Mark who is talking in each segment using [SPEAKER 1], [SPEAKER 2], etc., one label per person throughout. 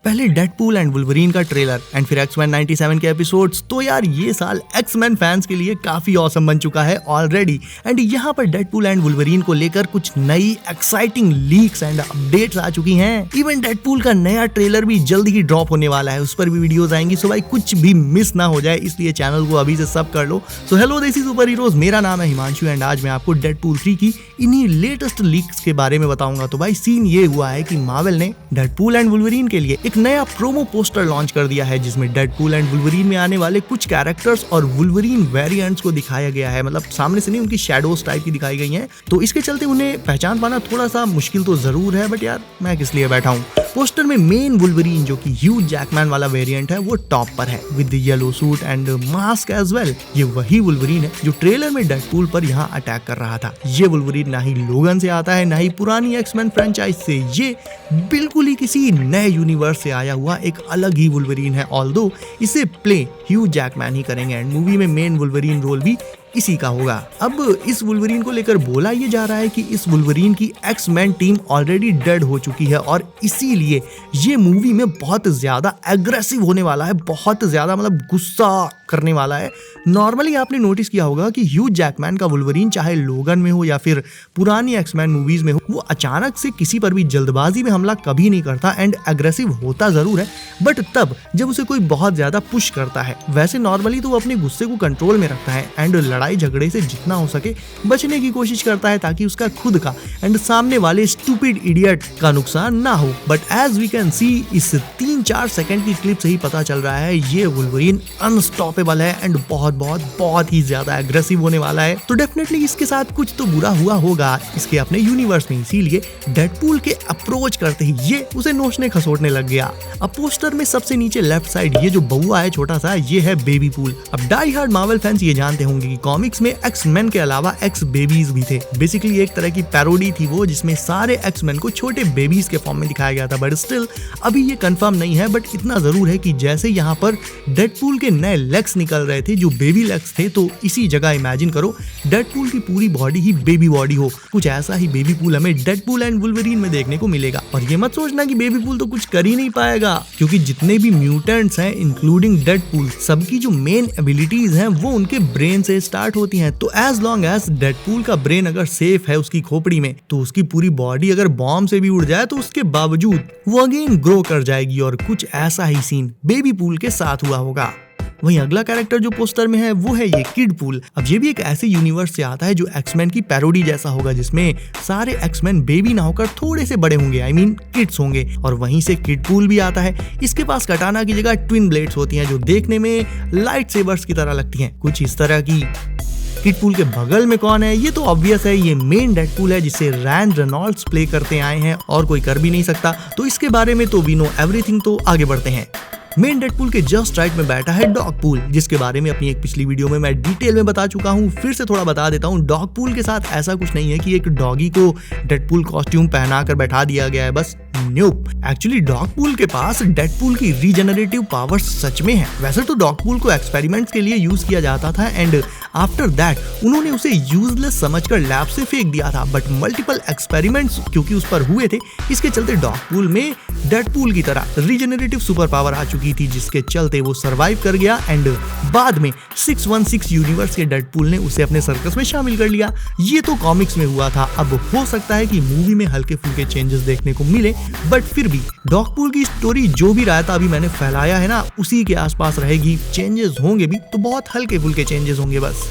[SPEAKER 1] पहले Deadpool and Wolverine का trailer and फिर एक्समैन 97 के एपिसोड्स। तो यार ये साल एक्समैन फैंस के लिए काफी ऑसम बन चुका है ऑलरेडी। एंड यहाँ पर डेडपूल एंड वुल्वरीन को लेकर कुछ नई एक्साइटिंग लीक्स एंड अपडेट्स आ चुकी हैं। इवन डेडपूल का नया ट्रेलर भी जल्दी ही ड्रॉप होने वाला है, उस पर भी वीडियोस आएंगी। सो भाई कुछ भी मिस ना हो जाए इसलिए चैनल को अभी से सब कर लो। सो हेलो देसी सुपर हीरोज, मेरा नाम है हिमांशु एंड आज मैं आपको डेडपूल 3 की इन्हीं लेटेस्ट लीक्स के बारे में बताऊंगा। तो भाई सीन ये हुआ है कि मार्वल ने डेडपूल एंड वुल्वरीन के लिए एक नया प्रोमो पोस्टर लॉन्च कर दिया है, जिसमें डेडपूल एंड वुल्वरीन में आने वाले कुछ कैरेक्टर्स और वुल्वरीन वेरिएंट्स को दिखाया गया है। मतलब सामने से नहीं, उनकी शैडोज टाइप की दिखाई गई हैं। तो इसके चलते उन्हें पहचान पाना थोड़ा सा मुश्किल तो जरूर है, बट यार मैं किस लिए बैठा हूँ। पोस्टर में मेन वुल्वरीन जो कि ह्यू जैकमैन वाला वेरिएंट है वो टॉप पर है with yellow suit and mask as well. ये वही वुल्वरीन है जो ट्रेलर में डेडपूल पर यहाँ अटैक कर रहा था। ये वुल्वरीन ना ही लोगन से आता है ना ही पुरानी एक्समैन फ्रेंचाइज से, ये बिल्कुल ही किसी नए यूनिवर्स से आया हुआ एक अलग ही वुल्वरीन है। ऑल्दो इसे प्ले ह्यू जैकमैन ही करेंगे एंड मूवी में मेन वुल्वरीन रोल भी इसी का होगा। अब इस वुल्वरीन को लेकर बोला ये जा रहा है कि इस वुल्वरीन की एक्समैन टीम ऑलरेडी डेड हो चुकी है और इसीलिए ये मूवी में बहुत ज्यादा एग्रेसिव होने वाला है, बहुत ज्यादा मतलब गुस्सा करने वाला है। नॉर्मली आपने नोटिस किया होगा कि ह्यू जैकमैन का वुल्वरीन चाहे लोगन में हो या फिर पुरानी एक्समैन मूवीज में हो, वो अचानक से किसी पर भी जल्दबाजी में हमला कभी नहीं करता एंड एग्रेसिव होता जरूर है, बट तब जब उसे कोई बहुत ज्यादा पुश करता है। वैसे नॉर्मली तो वो अपने गुस्से को कंट्रोल में रखता है एंड लड़ाई झगड़े से जितना हो सके बचने की कोशिश करता है ताकि उसका खुद का एंड सामने वाले स्टूपिड इडियट का नुकसान ना हो। But as we can see इस 3-4 सेकंड की क्लिप से ही पता चल रहा है ये वुल्वरीन अनस्टॉपेबल है एंड बहुत ही ज्यादा एग्रेसिव होने वाला है। तो डेफिनेटली इसके साथ कुछ तो बुरा हुआ होगा इसके अपने यूनिवर्स में, इसीलिए डेडपूल के अप्रोच करते ही ये उसे नोचने खसोटने लग गया। अब पोस्टर में सबसे नीचे लेफ्ट साइड ये जो बउआ है छोटा सा, ये है बेबी पूल। अब डाई हार्ड मार्वल फैंस ये जानते होंगे कि कॉमिक्स में एक्समैन के अलावा एक्स बेबीज भी थे। बेसिकली एक तरह की पैरोडी थी वो, जिसमें सारे एक्समैन को छोटे बेबीज के फॉर्म में दिखाया गया था। बट स्टिल अभी ये कंफर्म नहीं है, बट इतना जरूर है कि जैसे यहाँ पर डेडपूल के नए लेग्स निकल रहे थे जो बेबी लेग्स थे, तो इसी जगह इमेजिन करो डेडपूल की पूरी बॉडी ही बेबी बॉडी हो। कुछ ऐसा ही बेबी पूल हमें डेडपूल एंड वुल्वरीन में देखने को मिलेगा। और ये मत सोचना कि बेबी पूल तो कुछ कर ही नहीं पाएगा, क्योंकि जितने भी म्यूटेंट्स हैं इंक्लूडिंग डेडपूल, सबकी जो मेन एबिलिटीज हैं वो उनके ब्रेन से स्टार्ट होती हैं। तो एज लॉन्ग एज डेडपूल का ब्रेन अगर सेफ है उसकी खोपड़ी में, तो उसकी पूरी बॉडी अगर बॉम्ब से भी उड़ जाए तो उसके बावजूद वो अगेन ग्रो कर जाएगी। और कुछ ऐसा ही सीन बेबी पूल के साथ हुआ होगा। वहीं अगला कैरेक्टर जो पोस्टर में है वो है ये किड पूल। अब ये भी एक ऐसे यूनिवर्स से आता है जो एक्समैन की पैरोडी जैसा होगा, जिसमें सारे एक्समैन बेबी ना होकर थोड़े से बड़े होंगे, आई मीन किड्स होंगे। और वहीं से किड पूल भी आता है। इसके पास कटाना की जगह ट्विन ब्लेड्स होती हैं जो देखने में लाइट सेबर्स की तरह लगती हैं, कुछ इस तरह की। किडपूल के बगल में कौन है ये तो ऑब्वियस है, ये मेन डेडपूल है जिसे रैन रेनॉल्ड्स प्ले करते आए हैं और कोई कर भी नहीं सकता। तो इसके बारे में तो वी नो एवरीथिंग। तो आगे बढ़ते हैं। मेन डेडपूल के जस्ट राइट में बैठा है डॉगपूल, जिसके बारे में अपनी एक पिछली वीडियो में मैं डिटेल में बता चुका हूँ। फिर से थोड़ा बता देता हूँ। डॉगपूल के साथ ऐसा कुछ नहीं है कि एक डॉगी को डेडपूल कॉस्ट्यूम पहनाकर बैठा दिया गया है, बस नोप। एक्चुअली डॉगपूल के पास डेडपूल की रीजनरेटिव पावर्स सच में है। वैसे तो डॉगपूल को एक्सपेरिमेंट्स के लिए यूज किया जाता था एंड आफ्टर दैट उन्होंने उसे यूजलेस समझकर लैब से फेंक दिया था, बट मल्टीपल एक्सपेरिमेंट्स क्योंकि उस पर हुए थे, इसके चलते डॉगपूल में डेडपूल की तरह रीजनरेटिव सुपर पावर आ चुकी थी, जिसके चलते वो सरवाइव कर गया एंड बाद में 616 यूनिवर्स के डेडपूल ने उसे अपने सर्कस में शामिल कर लिया। ये तो कॉमिक्स में हुआ था। अब हो सकता है कि मूवी में हल्के फुल्के चेंजेस देखने को मिले, बट फिर भी डॉगपूल की स्टोरी जो भी रायता अभी मैंने फैलाया है ना, उसी के आसपास रहेगी। चेंजेस होंगे भी तो बहुत हल्के फुल्के चेंजेस होंगे बस।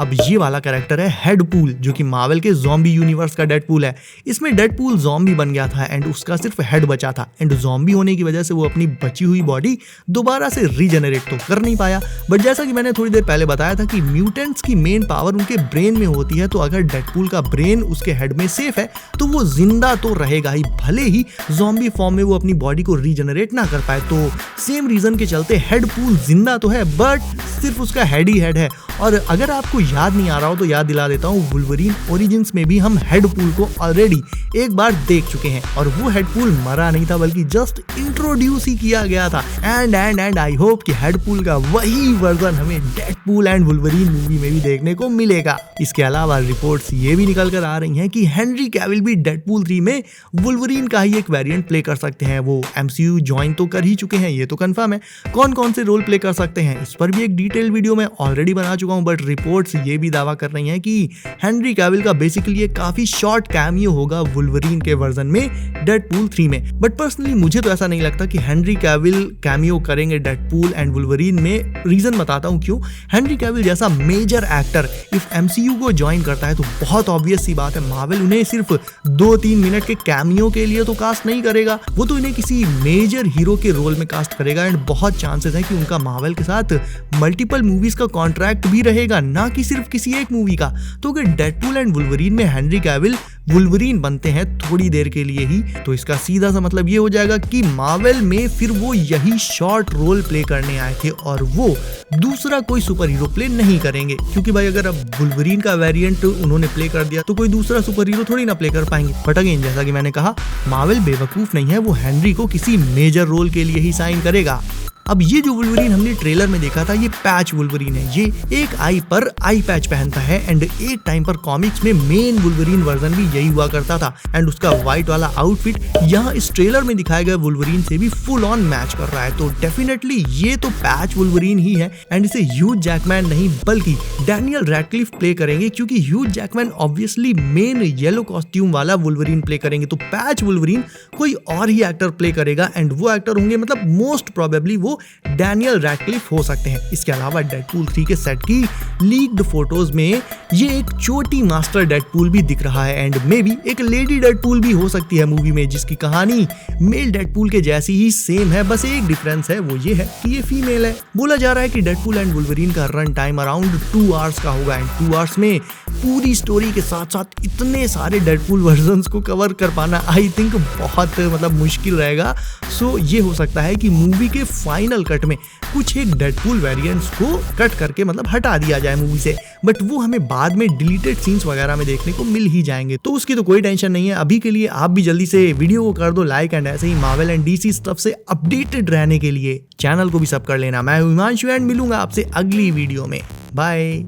[SPEAKER 1] अब ये वाला कैरेक्टर है हेडपूल, जो कि मार्वल के ज़ॉम्बी यूनिवर्स का डेडपूल है। इसमें डेडपूल ज़ॉम्बी बन गया था एंड उसका सिर्फ हेड बचा था एंड ज़ॉम्बी होने की वजह से वो अपनी बची हुई बॉडी दोबारा से रीजनरेट तो कर नहीं पाया। बट जैसा कि मैंने थोड़ी देर पहले बताया था कि म्यूटेंट्स की मेन पावर उनके ब्रेन में होती है, तो अगर डेडपूल का ब्रेन उसके हेड में सेफ है तो वो जिंदा तो रहेगा ही, भले ही ज़ॉम्बी फॉर्म में वो अपनी बॉडी को रीजनरेट ना कर पाए। तो सेम रीजन के चलते हेडपूल जिंदा तो है, बट सिर्फ उसका हेड ही हेड है। और अगर आपको याद नहीं आ रहा हो तो याद दिला देता हूँ, वुल्वरीन ओरिजिन्स में भी हम हेडपूल को ऑलरेडी एक बार देख चुके हैं और वो हेडपूल मरा नहीं था बल्कि जस्ट इंट्रोड्यूस ही किया गया था एंड आई होप कि डेडपूल का वही वर्जन हमें डेडपूल एंड वुल्वरीन मूवी में भी देखने को मिलेगा। इसके अलावा रिपोर्ट्स ये भी निकल कर आ रही हैं कि हेनरी कैविल भी डेडपूल 3 में वुल्वरीन का ही एक वेरिएंट प्ले कर सकते हैं। वो MCU ज्वाइन तो कर ही चुके हैं, ये तो कंफर्म है। कौन कौन से रोल प्ले कर सकते हैं इस पर भी एक डिटेल वीडियो मैं ऑलरेडी बना चुका हूं, बट रिपोर्ट्स ये भी दावा कर रही हैं कि हेनरी कैविल का बेसिकली एक काफी शॉर्ट कैमियो होगा वुल्वरीन के वर्जन में डेडपूल 3 में। बट पर्सनली मुझे तो ऐसा नहीं लगता कि हेनरी कैविल कैमियो करेंगे डेडपूल एंड वुल्वरीन में। रीजन बताता हूं क्यों। हेनरी कैविल जैसा मेजर एक्टर इफ MCU को ज्वाइन करता है तो बहुत ऑब्वियस सी बात है मार्वल उन्हें सिर्फ 2-3 मिनट के कैमियो के लिए तो कास्ट नहीं करेगा, वो तो इन्हें किसी मेजर हीरो के रोल में कास्ट करेगा। एंड बहुत चांसेस है कि उनका मार्वल के साथ मल्टीपल मूवीज का कॉन्ट्रैक्ट भी रहेगा, ना कि सिर्फ किसी एक मूवी का। तो अगर डेडपूल एंड वुल्वरीन में हेनरी कैविल वुल्वरीन बनते हैं थोड़ी देर के लिए ही, तो इसका सीधा सा मतलब ये हो जाएगा कि मार्वल में फिर वो यही शॉर्ट रोल प्ले करने आए थे और वो दूसरा कोई सुपर हीरो प्ले नहीं करेंगे। क्योंकि भाई अगर अब वुल्वरीन का वेरिएंट उन्होंने प्ले कर दिया तो कोई दूसरा सुपर हीरो थोड़ी ना प्ले कर पाएंगे। बट अगेन जैसा कि मैंने कहा, मार्वल बेवकूफ नहीं है, वो हेनरी को किसी मेजर रोल के लिए ही साइन करेगा। अब ये जो वुल्वरीन हमने ट्रेलर में देखा था, ये पैच वुल्वरीन है। ये एक आई पर आई पैच पहनता है एंड एक टाइम पर कॉमिक्स में मेन वुल्वरीन वर्जन भी यही हुआ करता था। एंड उसका व्हाइट वाला आउटफिट यहाँ इस ट्रेलर में दिखाए गए वुल्वरीन से भी फुल ऑन मैच कर रहा है। तो डेफिनेटली ये तो पैच वुल्वरीन ही है एंड इसे ह्यूज जैकमैन नहीं बल्कि डैनियल रैडक्लिफ प्ले करेंगे, क्योंकि Hugh Jackman obviously main yellow costume वाला वुल्वरीन प्ले करेंगे। तो पैच वुल्वरीन कोई और ही एक्टर प्ले करेगा एंड वो एक्टर होंगे मतलब मोस्ट प्रोबेबली वो डैनियल रैडक्लिफ हो सकते हैं। इसके अलावा डेडपूल 3 के सेट की लीक्ड फोटोज में ये एक छोटी मास्टर डेडपूल भी दिख रहा है एंड मे बी एक लेडी डेडपूल भी हो सकती है मूवी में, जिसकी कहानी मेल डेडपूल के जैसी ही सेम है। बस एक डिफरेंस है, वो ये है कि ये फीमेल है। बोला जा रहा है कि डेडपूल एंड वुल्वरीन का रन टाइम अराउंड 2 आवर्स का होगा एंड 2 आवर्स में पूरी स्टोरी के साथ साथ इतने सारे डेडपूल वर्जन्स को कवर कर पाना आई थिंक बहुत मतलब मुश्किल रहेगा। सो ये हो सकता है कि मूवी के फाइनल कट में कुछ एक डेडपूल वेरिएंट्स को कट करके मतलब हटा दिया जाए मूवी से, बट वो हमें बाद में डिलीटेड सीन्स वगैरह में देखने को मिल ही जाएंगे। तो उसकी तो कोई टेंशन नहीं है। अभी के लिए आप भी जल्दी से वीडियो को कर दो लाइक एंड ऐसे ही मार्वल एंड DC स्टफ से अपडेटेड रहने के लिए चैनल को भी सब कर लेना। मैं हिमांशु एंड मिलूंगा आपसे अगली वीडियो में। बाय।